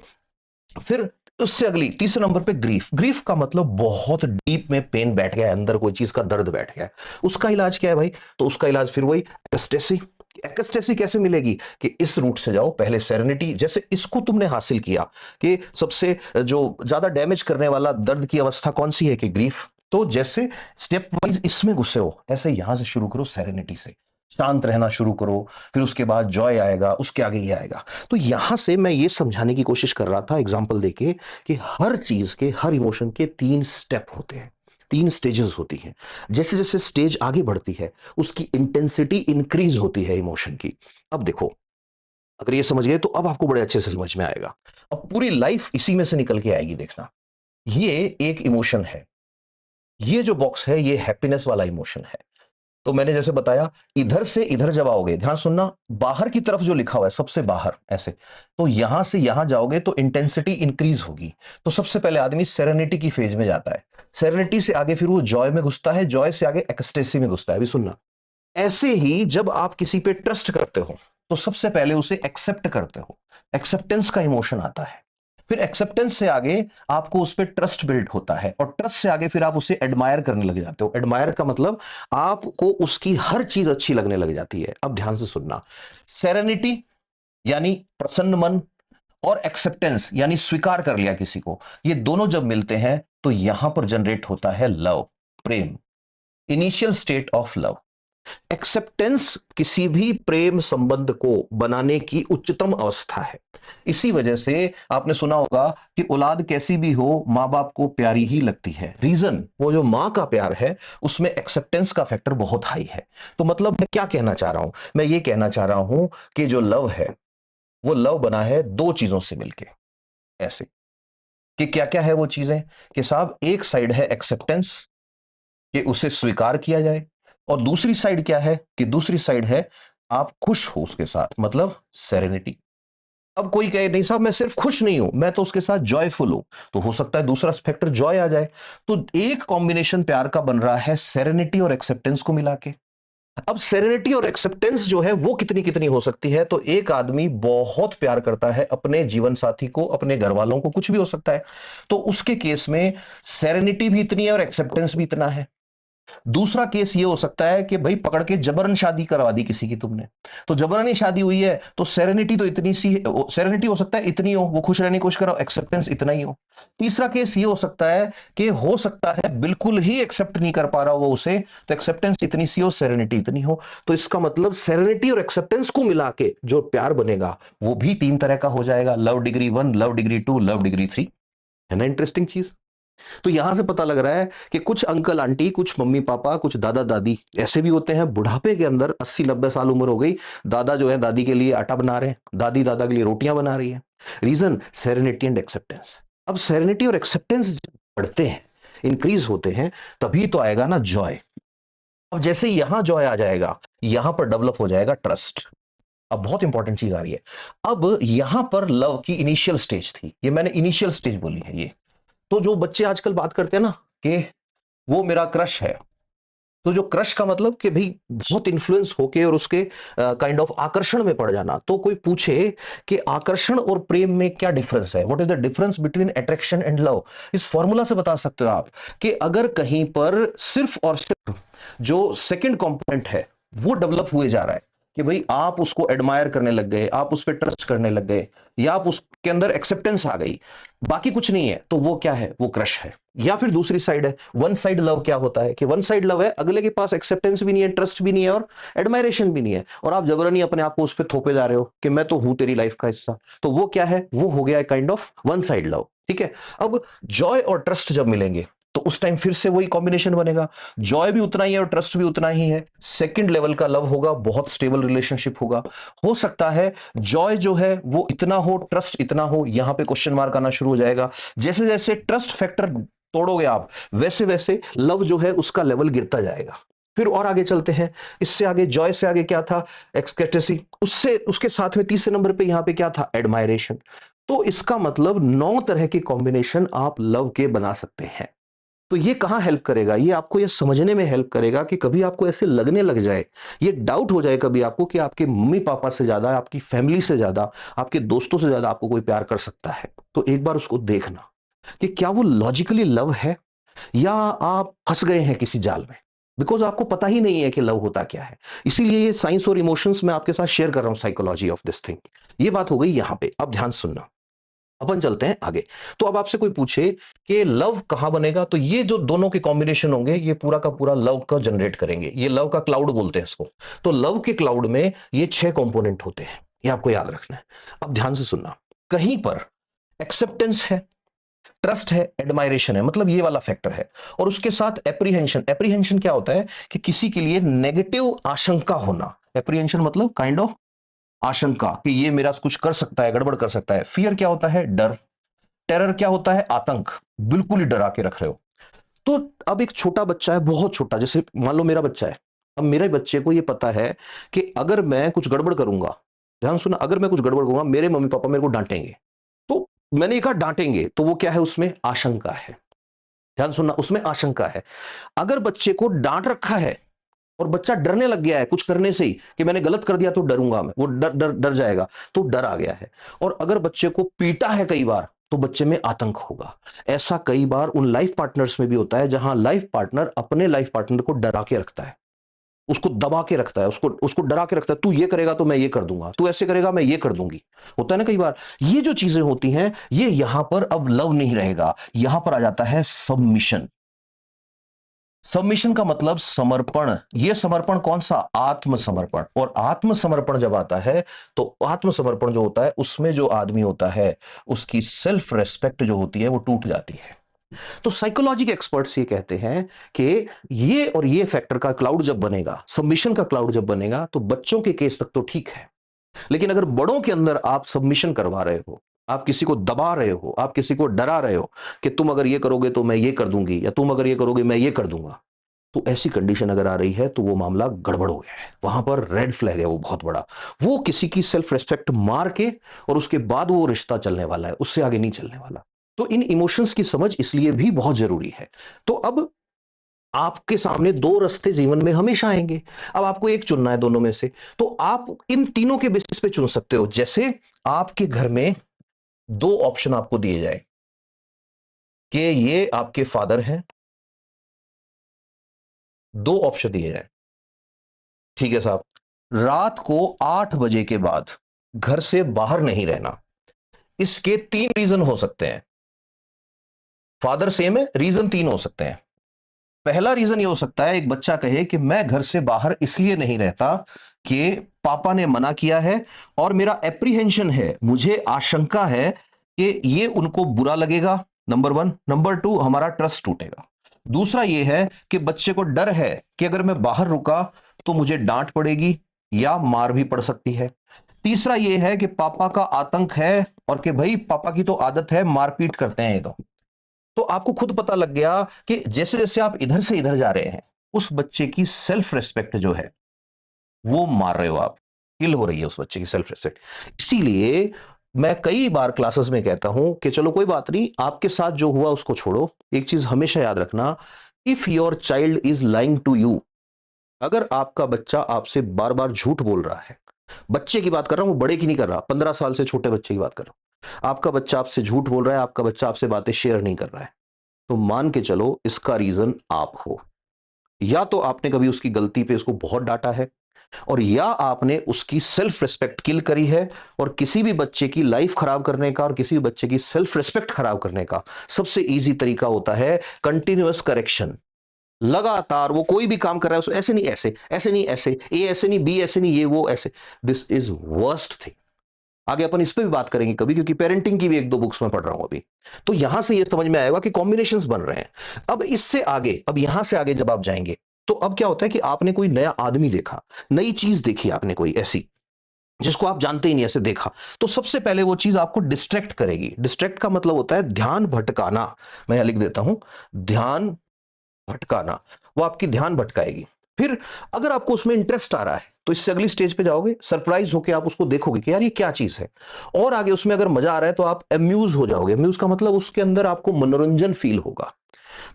फिर उससे अगली तीसरे नंबर पे ग्रीफ। ग्रीफ का मतलब बहुत डीप में पेन बैठ गया है अंदर, कोई चीज का दर्द बैठ गया है, उसका इलाज क्या है भाई, तो उसका इलाज फिर वही एक्सटेसी। एक्सटेसी कैसे मिलेगी, कि इस रूट से जाओ, पहले सेरेनिटी, जैसे इसको तुमने हासिल किया कि सबसे जो ज्यादा डैमेज करने वाला दर्द की अवस्था कौन सी है, कि ग्रीफ। तो जैसे स्टेप वाइज इसमें घुसे हो, ऐसे यहां से शुरू करो सेरेनिटी से, शांत रहना शुरू करो, फिर उसके बाद जॉय आएगा, उसके आगे ये आएगा। तो यहां से मैं ये समझाने की कोशिश कर रहा था एग्जांपल देके कि हर चीज के, हर इमोशन के 3 स्टेप होते हैं, 3 स्टेजेस होती हैं। जैसे जैसे स्टेज आगे बढ़ती है उसकी इंटेंसिटी इंक्रीज होती है इमोशन की। अब देखो, अगर ये समझ गए तो अब आपको बड़े अच्छे से समझ में आएगा, अब पूरी लाइफ इसी में से निकल के आएगी, देखना। ये एक इमोशन है, ये जो बॉक्स है ये हैप्पीनेस वाला इमोशन है। तो मैंने जैसे बताया, इधर से इधर जब आओगे, ध्यान सुनना, बाहर की तरफ जो लिखा हुआ है सबसे बाहर ऐसे, तो यहां से यहां जाओगे तो इंटेंसिटी इंक्रीज होगी। तो सबसे पहले आदमी सेरेनिटी की फेज में जाता है, सेरेनिटी से आगे फिर वो जॉय में घुसता है, जॉय से आगे एक्सटेसी में घुसता है। अभी सुनना, ऐसे ही जब आप किसी पे ट्रस्ट करते हो तो सबसे पहले उसे एक्सेप्ट करते हो, एक्सेप्टेंस का इमोशन आता है। फिर एक्सेप्टेंस से आगे आपको उस पर ट्रस्ट बिल्ड होता है, और ट्रस्ट से आगे फिर आप उसे एडमायर करने लग जाते हो। एडमायर का मतलब आपको उसकी हर चीज अच्छी लगने लग जाती है। अब ध्यान से सुनना, सेरेनिटी यानी प्रसन्न मन, और एक्सेप्टेंस यानी स्वीकार कर लिया किसी को, ये दोनों जब मिलते हैं तो यहां पर जनरेट होता है love, Prem, initial state of love. Acceptance किसी भी प्रेम संबंध को बनाने की उच्चतम अवस्था है। इसी वजह से आपने सुना होगा कि औलाद कैसी भी हो मां बाप को प्यारी ही लगती है। रीजन, वो जो मां का प्यार है उसमें एक्सेप्टेंस का फैक्टर बहुत हाई है। तो मतलब मैं क्या कहना चाह रहा हूं, मैं ये कहना चाह रहा हूं कि जो लव है वो लव बना है दो चीजों से मिलके। ऐसे कि क्या क्या है वो चीजें, कि साहब एक साइड है एक्सेप्टेंस, कि उसे स्वीकार किया जाए, और दूसरी साइड क्या है, कि दूसरी साइड है आप खुश हो उसके साथ, मतलब सेरेनिटी। अब कोई कहे नहीं साहब मैं सिर्फ खुश नहीं हूं, मैं तो उसके साथ जॉयफुल हूं, तो हो सकता है दूसरा फैक्टर जॉय आ जाए। तो एक कॉम्बिनेशन प्यार का बन रहा है सेरेनिटी और एक्सेप्टेंस को मिला के। अब सेरेनिटी और एक्सेप्टेंस जो है वो कितनी कितनी हो सकती है, तो एक आदमी बहुत प्यार करता है अपने जीवन साथी को, अपने घर वालों को, कुछ भी हो सकता है, तो उसके केस में सेरेनिटी भी इतनी है और एक्सेप्टेंस भी इतना है। दूसरा केस ये हो सकता है कि भाई पकड़ के जबरन शादी करवा दी किसी की तुमने, तो जबरन ही शादी हुई है, तो सेरेनिटी तो इतनी सी, सेरेनिटी हो सकता है इतनी हो, वो खुश रहने की कोशिश करो, एक्सेप्टेंस इतना ही हो। तीसरा केस ये हो सकता है कि हो सकता है बिल्कुल ही एक्सेप्ट नहीं कर पा रहा वो उसे, तो एक्सेप्टेंस इतनी सी हो, सेरेनिटी इतनी हो। तो इसका मतलब सेरेनिटी और एक्सेप्टेंस को मिला के जो प्यार बनेगा वो भी तीन तरह का हो जाएगा, love degree 1, love degree 2, love degree 3। है ना इंटरेस्टिंग चीज। तो यहां से पता लग रहा है कि कुछ अंकल आंटी, कुछ मम्मी पापा, कुछ दादा दादी ऐसे भी होते हैं बुढ़ापे के अंदर, 80-90 साल उम्र हो गई, दादा जो है दादी के लिए आटा बना रहे हैं, दादी दादा के लिए रोटियां बना रही है। Reason, serenity and acceptance. अब सेरेनिटी और एक्सेप्टेंस बढ़ते हैं, इंक्रीज होते हैं, तभी तो आएगा ना जॉय। अब जैसे यहां जॉय आ जाएगा, यहां पर डेवलप हो जाएगा ट्रस्ट। अब बहुत इंपॉर्टेंट चीज आ रही है। अब यहां पर लव की इनिशियल स्टेज थी, ये मैंने इनिशियल स्टेज बोली है ये। तो जो बच्चे आजकल बात करते हैं ना कि वो मेरा क्रश है, तो जो क्रश का मतलब कि भाई बहुत इन्फ्लुएंस होके और उसके काइंड ऑफ आकर्षण में पड़ जाना। तो कोई पूछे कि आकर्षण और प्रेम में क्या डिफरेंस है, what is the difference between attraction and love, इस फॉर्मूला से बता सकते हो आप कि अगर कहीं पर सिर्फ और सिर्फ जो सेकंड कंपोनेंट है वो डेवलप हुए जा रहा है, कि भाई आप उसको एडमायर करने लग गए, आप उस पर ट्रस्ट करने लग गए, या आप उसके अंदर एक्सेप्टेंस आ गई, बाकी कुछ नहीं है, तो वो क्या है, वो क्रश है। या फिर दूसरी साइड है वन साइड लव। क्या होता है कि वन साइड लव है, अगले के पास एक्सेप्टेंस भी नहीं है, ट्रस्ट भी नहीं है और एडमायरेशन भी नहीं है, और आप जबरनी अपने आप को उस पर थोपे जा रहे हो कि मैं तो हूं तेरी लाइफ का हिस्सा। तो वो क्या है, वो हो गया kind of one side love. ठीक है। अब जॉय और ट्रस्ट जब मिलेंगे तो उस टाइम फिर से वही कॉम्बिनेशन बनेगा, जॉय भी उतना ही है और ट्रस्ट भी उतना ही है। सेकंड लेवल का लव होगा, बहुत स्टेबल रिलेशनशिप होगा। हो सकता है जॉय जो है वो इतना हो, ट्रस्ट इतना हो, यहां पे क्वेश्चन मार्क आना शुरू हो जाएगा। जैसे जैसे ट्रस्ट फैक्टर तोड़ोगे आप, वैसे वैसे लव जो है उसका लेवल गिरता जाएगा। फिर और आगे चलते हैं, इससे आगे जॉय से आगे क्या था, एक्सटेसी, उससे उसके साथ में तीसरे नंबर पे यहां पे क्या था, एडमायरेशन। तो इसका मतलब 9 तरह के कॉम्बिनेशन आप लव के बना सकते हैं। तो ये कहां हेल्प करेगा, ये आपको ये समझने में हेल्प करेगा कि कभी आपको ऐसे लगने लग जाए, ये डाउट हो जाए कभी आपको कि आपके मम्मी पापा से ज्यादा, आपकी फैमिली से ज्यादा, आपके दोस्तों से ज्यादा आपको कोई प्यार कर सकता है, तो एक बार उसको देखना कि क्या वो लॉजिकली लव है या आप फंस गए हैं किसी जाल में, बिकॉज आपको पता ही नहीं है कि लव होता क्या है। इसीलिए ये साइंस और इमोशंस मैं आपके साथ शेयर कर रहा हूं, साइकोलॉजी ऑफ दिस थिंग। ये बात हो गई यहां पे, अब ध्यान सुनना। अपन चलते हैं आगे। तो अब आपसे कोई पूछे कि लव कहां बनेगा, तो ये जो दोनों के कॉम्बिनेशन होंगे ये पूरा का पूरा लव का जनरेट करेंगे, ये लव का क्लाउड बोलते हैं इसको। तो लव के क्लाउड में ये 6 कंपोनेंट होते हैं, ये आपको याद रखना है। अब ध्यान से सुनना, कहीं पर एक्सेप्टेंस है, ट्रस्ट है, एडमायरेशन है, मतलब ये वाला फैक्टर है, और उसके साथ एप्रीहेंशन। एप्रीहेंशन क्या होता है कि किसी के लिए नेगेटिव आशंका होना। एप्रीहेंशन मतलब काइंड ऑफ आशंका कि ये मेरा कुछ कर सकता है, गड़बड़ कर सकता है। फियर क्या होता है, डर। टेरर क्या होता है, आतंक, बिल्कुल ही डरा के रख रहे हो। तो अब एक छोटा बच्चा है, बहुत छोटा, जैसे मान लो मेरा बच्चा है, अब मेरे बच्चे को ये पता है कि अगर मैं कुछ गड़बड़ करूंगा, ध्यान सुना, अगर मैं कुछ गड़बड़ करूंगा मेरे मम्मी पापा मेरे को डांटेंगे। तो मैंने कहा डांटेंगे, तो वो क्या है, उसमें आशंका है। ध्यान सुनना, उसमें आशंका है। अगर बच्चे को डांट रखा है और बच्चा डरने लग गया है कुछ करने से ही, कि मैंने गलत कर दिया तो डरूंगा मैं, वो डर डर डर जाएगा, तो डर आ गया है। और अगर बच्चे को पीटा है कई बार, तो बच्चे में आतंक होगा। ऐसा कई बार उन लाइफ पार्टनर्स में भी होता है जहां लाइफ पार्टनर अपने लाइफ पार्टनर को डरा के रखता है, उसको दबा के रखता है, उसको उसको डरा के रखता है, तू ये करेगा तो मैं ये कर दूंगा, तू ऐसे करेगा मैं ये कर दूंगी। होता है ना कई बार। ये जो चीजें होती हैं, ये यहां पर अब लव नहीं रहेगा, यहां पर आ जाता है सबमिशन। सबमिशन का मतलब समर्पण। यह समर्पण कौन सा? आत्मसमर्पण। और आत्मसमर्पण जब आता है तो आत्मसमर्पण जो होता है उसमें जो आदमी होता है उसकी सेल्फ रेस्पेक्ट जो होती है वो टूट जाती है। तो साइकोलॉजी के एक्सपर्ट्स ये कहते हैं कि ये और ये फैक्टर का क्लाउड जब बनेगा, सबमिशन का क्लाउड जब बनेगा, तो बच्चों के केस तक तो ठीक है, लेकिन अगर बड़ों के अंदर आप सबमिशन करवा रहे हो, आप किसी को दबा रहे हो, आप किसी को डरा रहे हो कि तुम अगर ये करोगे तो मैं ये कर दूंगी, या तुम अगर ये करोगे मैं ये कर दूंगा, तो ऐसी कंडीशन अगर आ रही है तो वो मामला गड़बड़ हो गया है, वहां पर रेड फ्लैग है वो बहुत बड़ा। वो किसी की सेल्फ रिस्पेक्ट मार के और उसके बाद वो रिश्ता चलने वाला है, उससे आगे नहीं चलने वाला। तो इन इमोशंस की समझ इसलिए भी बहुत जरूरी है। तो अब आपके सामने दो रास्ते जीवन में हमेशा आएंगे, अब आपको एक चुनना है दोनों में से। तो आप इन तीनों के बेसिस पे चुन सकते हो। जैसे आपके घर में दो ऑप्शन आपको दिए जाए कि ये आपके फादर हैं, दो ऑप्शन दिए जाए, ठीक है साहब, रात को 8 बजे के बाद घर से बाहर नहीं रहना। इसके तीन रीजन हो सकते हैं। फादर सेम है, रीजन तीन हो सकते हैं। पहला रीजन ये हो सकता है, एक बच्चा कहे कि मैं घर से बाहर इसलिए नहीं रहता कि पापा ने मना किया है और मेरा एप्रीहेंशन है, मुझे आशंका है कि ये उनको बुरा लगेगा, नंबर वन। नंबर टू, हमारा ट्रस्ट टूटेगा। दूसरा ये है कि बच्चे को डर है कि अगर मैं बाहर रुका तो मुझे डांट पड़ेगी या मार भी पड़ सकती है। तीसरा ये है कि पापा का आतंक है और कि भाई पापा की तो आदत है, मारपीट करते हैं ये तो आपको खुद पता लग गया कि जैसे जैसे आप इधर से इधर जा रहे हैं, उस बच्चे की सेल्फ रिस्पेक्ट जो है वो मार रहे हो आप, किल हो रही है उस बच्चे की सेल्फ रिस्पेक्ट। इसीलिए मैं कई बार क्लासेस में कहता हूं कि चलो कोई बात नहीं, आपके साथ जो हुआ उसको छोड़ो, एक चीज हमेशा याद रखना, if your child is lying to you, अगर आपका बच्चा आपसे बार बार झूठ बोल रहा है, बच्चे की बात कर रहा हूं, बड़े की नहीं कर रहा, 15 साल से छोटे बच्चे की बात कर रहा हूं, आपका बच्चा आपसे झूठ बोल रहा है, आपका बच्चा आपसे बातें शेयर नहीं कर रहा है, तो मान के चलो इसका रीजन आप हो। या तो आपने कभी उसकी गलती पे उसको बहुत डांटा है, और या आपने उसकी सेल्फ रिस्पेक्ट किल करी है। और किसी भी बच्चे की लाइफ खराब करने का और किसी भी बच्चे की सेल्फ रिस्पेक्ट खराब करने का सबसे इजी तरीका होता है कंटिन्यूअस करेक्शन। लगातार वो कोई भी काम कर रहा है, उसको ऐसे नहीं ऐसे, ऐसे नहीं ऐसे, ए ऐसे नहीं, बी ऐसे नहीं, ये वो ऐसे। This is worst thing. आगे अपन इस पे भी बात करेंगे कभी, क्योंकि पेरेंटिंग की भी एक दो बुक्स में पढ़ रहा हूं अभी। तो यहां से ये समझ में आएगा कि कॉम्बिनेशंस बन रहे हैं। अब इससे आगे, अब यहां से आगे जब आप जाएंगे तो अब क्या होता है कि आपने कोई नया आदमी देखा, नई चीज देखी आपने कोई ऐसी जिसको आप जानते ही नहीं, ऐसे देखा, तो सबसे पहले वो चीज आपको डिस्ट्रैक्ट करेगी। डिस्ट्रैक्ट का मतलब होता है ध्यान भटकाना। मैं यहां लिख देता हूं, ध्यान भटकाना। वो आपकी ध्यान भटकाएगी। फिर अगर आपको उसमें इंटरेस्ट आ रहा है तो इससे अगली स्टेज पे जाओगे, सरप्राइज होके आप उसको देखोगे कि यार ये क्या चीज है। और आगे उसमें अगर मजा आ रहा है तो आप अम्यूज हो जाओगे। अम्यूज का मतलब उसके अंदर आपको मनोरंजन फील होगा।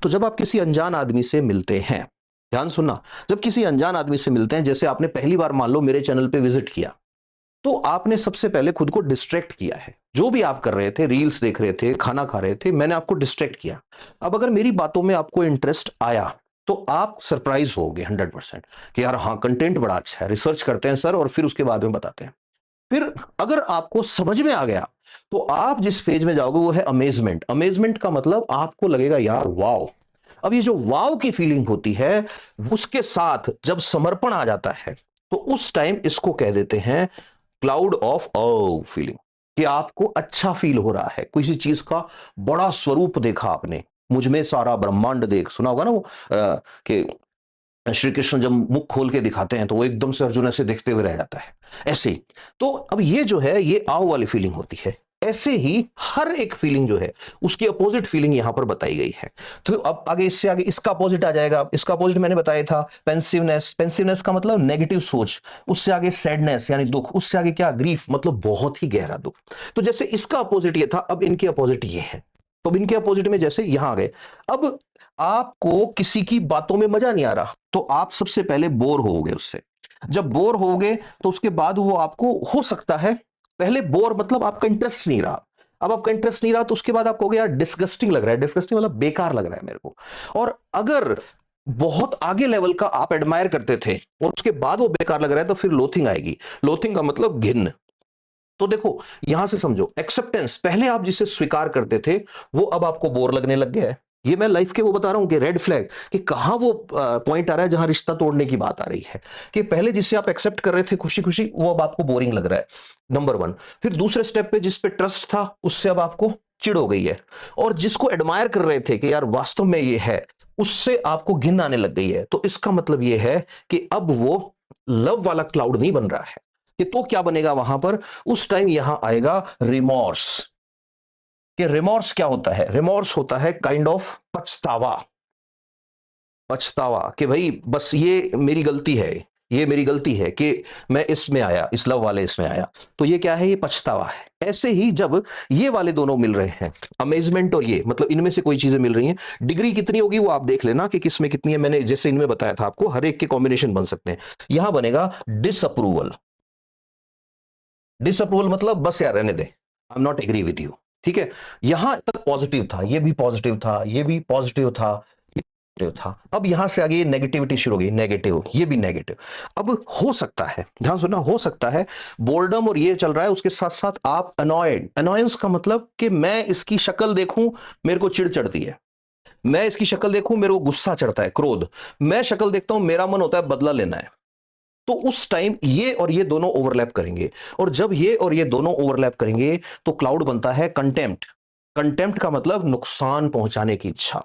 तो जब आप किसी अनजान आदमी से मिलते हैं, ध्यान सुनना, जब किसी अनजान आदमी से मिलते हैं, जैसे आपने पहली बार मान लो मेरे चैनल पे विजिट किया, तो आपने सबसे पहले खुद को डिस्ट्रैक्ट किया है। जो भी आप कर रहे थे, रील्स देख रहे थे, खाना खा रहे थे, मैंने आपको डिस्ट्रैक्ट किया। अब अगर मेरी बातों में आपको इंटरेस्ट आया तो आप सरप्राइज होगे 100% कि यार हाँ, कंटेंट बड़ा अच्छा है, रिसर्च करते हैं सर और फिर उसके बाद में बताते हैं। फिर अगर आपको समझ में आ गया तो आप जिस फेज में जाओगे वो है अमेजमेंट। अमेजमेंट का मतलब आपको लगेगा यार वाओ। अब ये जो वाव की फीलिंग होती है, उसके साथ जब समर्पण आ जाता है तो उस टाइम इसको कह देते हैं क्लाउड ऑफ ओ फीलिंग, कि आपको अच्छा फील हो रहा है, किसी चीज का बड़ा स्वरूप देखा आपने। मुझ में सारा ब्रह्मांड देख, सुना होगा ना वो कि श्री कृष्ण जब मुख खोल के दिखाते हैं तो वो एकदम से अर्जुन ऐसे देखते हुए रह जाता है, ऐसे ही। तो अब ये जो है ये आओ वाली फीलिंग होती है। ऐसे ही हर एक फीलिंग जो है उसकी अपोजिट फीलिंग यहां पर बताई गई है। तो अब आगे, इससे आगे इसका अपोजिट आ जाएगा। इसका अपोजिट मैंने बताया था पेंसिवनेस। पेंसिवनेस का मतलब नेगेटिव सोच। उससे आगे सैडनेस यानी दुख। उससे आगे क्या? ग्रीफ, मतलब बहुत ही गहरा दुख। तो जैसे इसका अपोजिट ये था, अब इनके अपोजिट ये है। तो इनके अपोजिट में जैसे यहां आ गए। अब आपको किसी की बातों में मजा नहीं आ रहा तो आप सबसे पहले बोर होगे उससे। जब बोर होगे तो उसके बाद वो आपको हो सकता है, पहले बोर मतलब आपका इंटरेस्ट नहीं रहा। अब आपका इंटरेस्ट नहीं रहा तो उसके बाद आपको यार डिस्गस्टिंग लग रहा है। डिस्गस्टिंग मतलब बेकार लग रहा है मेरे को। और अगर बहुत आगे लेवल का आप एडमायर करते थे और उसके बाद वो बेकार लग रहा है तो फिर लोथिंग आएगी। लोथिंग का मतलब घिन। तो देखो यहां से समझो, एक्सेप्टेंस, पहले आप जिसे स्वीकार करते थे वो अब आपको बोर लगने लग गया है। ये मैं लाइफ के वो बता रहा हूं कि रेड फ्लैग, कि कहां वो पॉइंट आ रहा है जहां रिश्ता तोड़ने की बात आ रही है, कि पहले जिससे आप एक्सेप्ट कर रहे थे खुशी खुशी, वो अब आपको बोरिंग लग रहा है, नंबर वन। फिर दूसरे स्टेप पे जिस पे ट्रस्ट था उससे अब आपको चिढ़ हो गई है, और जिसको एडमायर कर रहे थे कि यार वास्तव में ये है, उससे आपको घिन आने लग गई है। तो इसका मतलब ये है कि अब वो लव वाला क्लाउड नहीं बन रहा है। कि तो क्या बनेगा वहां पर, उस टाइम यहां आएगा रिमॉर्स। कि रिमॉर्स क्या होता है? रिमॉर्स होता है काइंड ऑफ पछतावा। पछतावा कि भाई बस ये मेरी गलती है, ये मेरी गलती है कि मैं इसमें आया, इस लव वाले इसमें आया। तो ये क्या है? ये पछतावा है। ऐसे ही जब ये वाले दोनों मिल रहे हैं, अमेजमेंट और ये, मतलब इनमें से कोई चीजें मिल रही हैं, डिग्री कितनी होगी वो आप देख लेना कि किसमें कितनी है। मैंने जैसे इनमें बताया था आपको, हर एक के कॉम्बिनेशन बन सकते हैं। यहां बनेगा डिसअप्रूवल। डिसअप्रूवल मतलब बस यार रहने दे, I am not agree with you. ठीक है, यहां तक पॉजिटिव था, ये भी पॉजिटिव था, ये भी पॉजिटिव था, नेगेटिव था। अब यहां से आगे नेगेटिविटी शुरू हो गई, नेगेटिव, ये भी नेगेटिव। अब हो सकता है, ध्यान सुनना, हो सकता है बोर्डम और ये चल रहा है, उसके साथ साथ आप अनॉयड। अनॉयंस का मतलब कि मैं इसकी शक्ल देखूं मेरे को चिढ़ चढ़ती है, मैं इसकी शक्ल देखूं मेरे को गुस्सा चढ़ता है, क्रोध। मैं शक्ल देखता हूं मेरा मन होता है बदला लेना है। तो उस टाइम ये और ये दोनों ओवरलैप करेंगे, और जब ये और ये दोनों ओवरलैप करेंगे तो क्लाउड बनता है कंटेम्प्ट। कंटेम्प्ट का मतलब नुकसान पहुंचाने की इच्छा।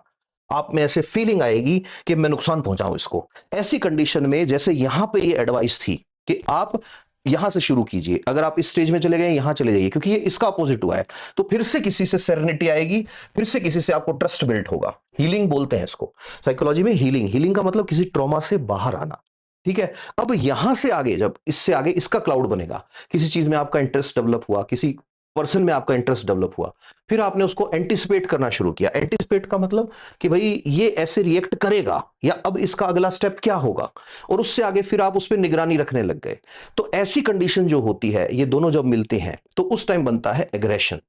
आप में ऐसे फीलिंग आएगी कि मैं नुकसान पहुंचाऊं इसको। ऐसी कंडीशन में जैसे यहां पे ये एडवाइस थी कि आप यहां से शुरू कीजिए, अगर आप इस स्टेज में चले गए यहां चले जाइए, क्योंकि ये इसका अपोजिट हुआ है। तो फिर से किसी से सेरेनिटी आएगी, फिर से किसी से आपको ट्रस्ट बिल्ड होगा। हीलिंग बोलते हैं इसको साइकोलॉजी में, हीलिंग। हीलिंग का मतलब किसी ट्रॉमा से बाहर आना। ठीक है, अब यहां से आगे, जब इससे आगे इसका क्लाउड बनेगा, किसी चीज में आपका इंटरेस्ट डेवलप हुआ, किसी पर्सन में आपका इंटरेस्ट डेवलप हुआ, फिर आपने उसको एंटिसिपेट करना शुरू किया। एंटिसिपेट का मतलब कि भाई ये ऐसे रिएक्ट करेगा, या अब इसका अगला स्टेप क्या होगा, और उससे आगे फिर आप उस पर निगरानी रखने लग गए। तो ऐसी कंडीशन जो होती है, ये दोनों जब मिलते हैं तो उस टाइम बनता है एग्रेशन।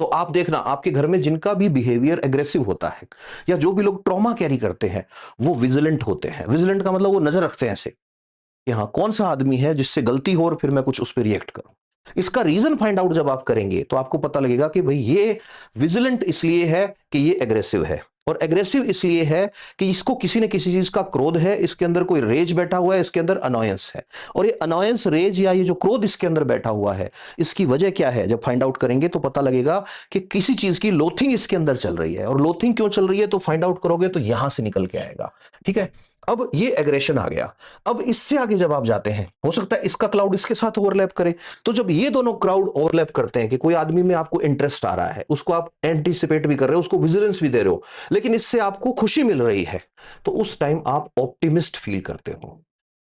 तो आप देखना, आपके घर में जिनका भी बिहेवियर एग्रेसिव होता है, या जो भी लोग ट्रॉमा कैरी करते हैं, वो विजिलेंट होते हैं। विजिलेंट का मतलब वो नजर रखते हैं ऐसे कि हाँ कौन सा आदमी है जिससे गलती हो और फिर मैं कुछ उस पर रिएक्ट करूं। इसका रीजन फाइंड आउट जब आप करेंगे तो आपको पता लगेगा कि भाई ये विजिलेंट इसलिए है कि ये एग्रेसिव है, और एग्रेसिव इसलिए है कि इसको किसी न किसी चीज का क्रोध है, इसके अंदर कोई रेज बैठा हुआ है, इसके अंदर अनोयंस है। और ये अनोयंस, रेज या ये जो क्रोध इसके अंदर बैठा हुआ है, इसकी वजह क्या है जब फाइंड आउट करेंगे तो पता लगेगा कि किसी चीज की लोथिंग इसके अंदर चल रही है। और लोथिंग क्यों चल रही है तो फाइंड आउट करोगे तो यहां से निकल के आएगा। ठीक है, अब ये एग्रेशन आ गया। अब इससे आगे जब आप जाते हैं, हो सकता है इसका क्लाउड इसके साथ ओवरलैप करे। तो जब ये दोनों क्राउड ओवरलैप करते हैं कि कोई आदमी में आपको इंटरेस्ट आ रहा है, उसको आप एंटीसिपेट भी कर रहे हो, उसको विजिलेंस भी दे रहे हो, लेकिन इससे आपको खुशी मिल रही है, तो उस टाइम आप ऑप्टिमिस्ट फील करते हो।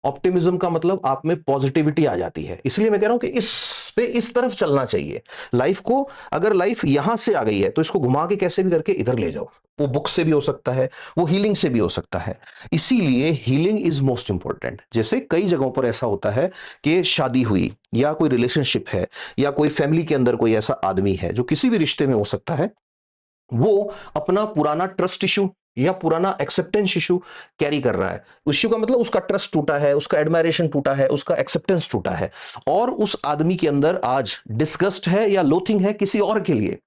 ऑप्टिमिज्म का मतलब आप में पॉजिटिविटी आ जाती है। इसलिए मैं कह रहा हूं कि इस पे इस तरफ चलना चाहिए लाइफ को। अगर लाइफ यहां से आ गई है तो इसको घुमा के कैसे भी करके इधर ले जाओ। वो बुक से भी हो सकता है, वो हीलिंग से भी हो सकता है। इसीलिए हीलिंग इज मोस्ट इंपॉर्टेंट। जैसे कई जगहों पर ऐसा होता है कि शादी हुई, या कोई रिलेशनशिप है, या कोई फैमिली के अंदर कोई ऐसा आदमी है जो किसी भी रिश्ते में हो सकता है, वो अपना पुराना ट्रस्ट इशू या पुराना एक्सेप्टेंस इशू कैरी कर रहा है। इश्यू का मतलब उसका ट्रस्ट टूटा है, उसका एडमायरेशन टूटा है, उसका एक्सेप्टेंस टूटा है, और उस आदमी के अंदर आज डिस्गस्ट है या लोथिंग है किसी और के लिए।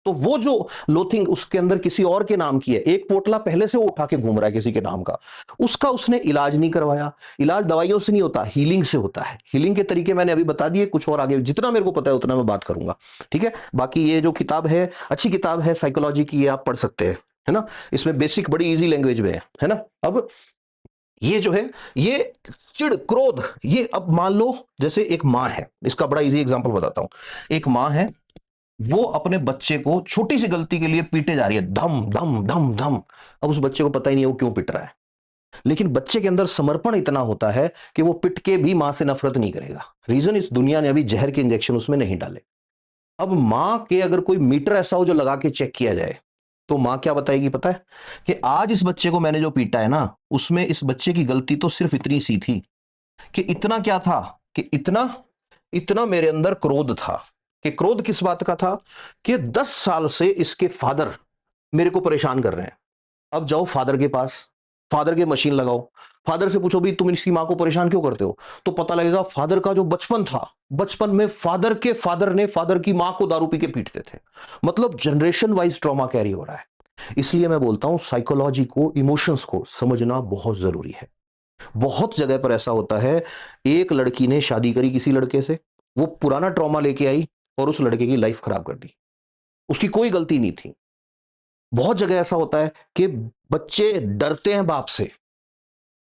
तो वो जो लोथिंग उसके अंदर किसी और के नाम की है, एक पोटला पहले से वो उठा के घूम रहा है किसी के नाम का, उसका उसने इलाज नहीं करवाया। इलाज दवाइयों से नहीं होता, हीलिंग से होता है। हीलिंग के तरीके मैंने अभी बता दिए, कुछ और आगे जितना मेरे को पता है उतना मैं बात करूंगा। ठीक है, बाकी ये जो किताब है अच्छी किताब है साइकोलॉजी की, ये आप पढ़ सकते हैं, है ना। इसमें बेसिक बड़ी इजी लैंग्वेज में है ना। अब ये जो है, ये चिड़, क्रोध, ये अब मान लो जैसे एक माँ है, इसका बड़ा इजी एग्जांपल बताता हूं। एक माँ है, वो अपने बच्चे को छोटी सी गलती के लिए पीटे जा रही है, धम धम धम धम। अब उस बच्चे को पता ही नहीं है वो क्यों पिट रहा है, लेकिन बच्चे के अंदर समर्पण इतना होता है कि वो पिट के भी मां से नफरत नहीं करेगा। रीजन, इस दुनिया ने अभी जहर के इंजेक्शन उसमें नहीं डाले। अब मां के अगर कोई मीटर ऐसा हो जो लगा के चेक किया जाए, तो मां क्या बताएगी पता है? कि आज इस बच्चे को मैंने जो पीटा है ना, उसमें इस बच्चे की गलती तो सिर्फ इतनी सी थी कि इतना क्या था, कि इतना इतना मेरे अंदर क्रोध था। कि क्रोध किस बात का था? कि 10 साल से इसके फादर मेरे को परेशान कर रहे हैं। अब जाओ फादर के पास, फादर के मशीन लगाओ, फादर से पूछो भी तुम इसकी मां को परेशान क्यों करते हो, तो पता लगेगा फादर का जो बचपन था, बचपन में फादर के फादर ने फादर की मां को दारू पी के पीटते थे। मतलब जनरेशन वाइज ट्रॉमा कैरी हो रहा है। इसलिए मैं बोलता हूं साइकोलॉजी को, इमोशंस को समझना बहुत जरूरी है। बहुत जगह पर ऐसा होता है, एक लड़की ने शादी करी किसी लड़के से, वो पुराना ट्रॉमा लेके आई और उस लड़के की लाइफ खराब कर दी। उसकी कोई गलती नहीं थी। बहुत जगह ऐसा होता है कि बच्चे डरते हैं बाप से,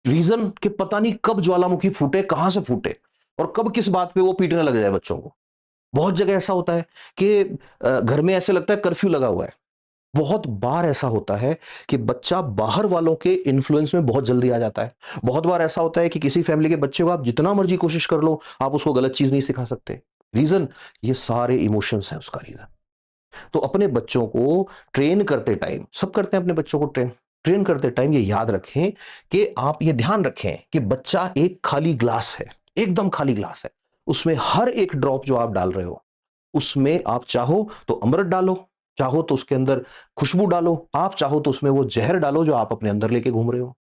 रीजन कि पता नहीं कब ज्वालामुखी फूटे, कहां से फूटे और कब किस बात पे वो पीटने लग जाए बच्चों को। बहुत जगह ऐसा होता है कि घर में ऐसे लगता है कर्फ्यू लगा हुआ है। बहुत बार ऐसा होता है कि बच्चा बाहर वालों के इन्फ्लुएंस में बहुत जल्दी आ जाता है। बहुत बार ऐसा होता है कि किसी फैमिली के बच्चे को आप जितना मर्जी कोशिश कर लो, आप उसको गलत चीज नहीं सिखा सकते। रीजन, ये सारे इमोशंस हैं उसका रीजन। तो अपने बच्चों को ट्रेन करते टाइम, सब करते हैं अपने बच्चों को ट्रेन, ट्रेन करते टाइम ये याद रखें कि आप ये ध्यान रखें कि बच्चा एक खाली ग्लास है, एकदम खाली ग्लास है। उसमें हर एक ड्रॉप जो आप डाल रहे हो, उसमें आप चाहो तो अमृत डालो, चाहो तो उसके अंदर खुशबू डालो, आप चाहो तो उसमें वो जहर डालो जो आप अपने अंदर लेके घूम रहे हो।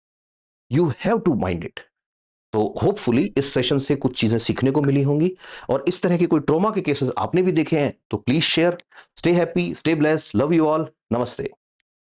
You have to mind it. तो होपफुली इस सेशन से कुछ चीजें सीखने को मिली होंगी, और इस तरह के कोई ट्रॉमा के केसेस आपने भी देखे हैं तो please share. Stay happy, stay blessed, love you all, नमस्ते।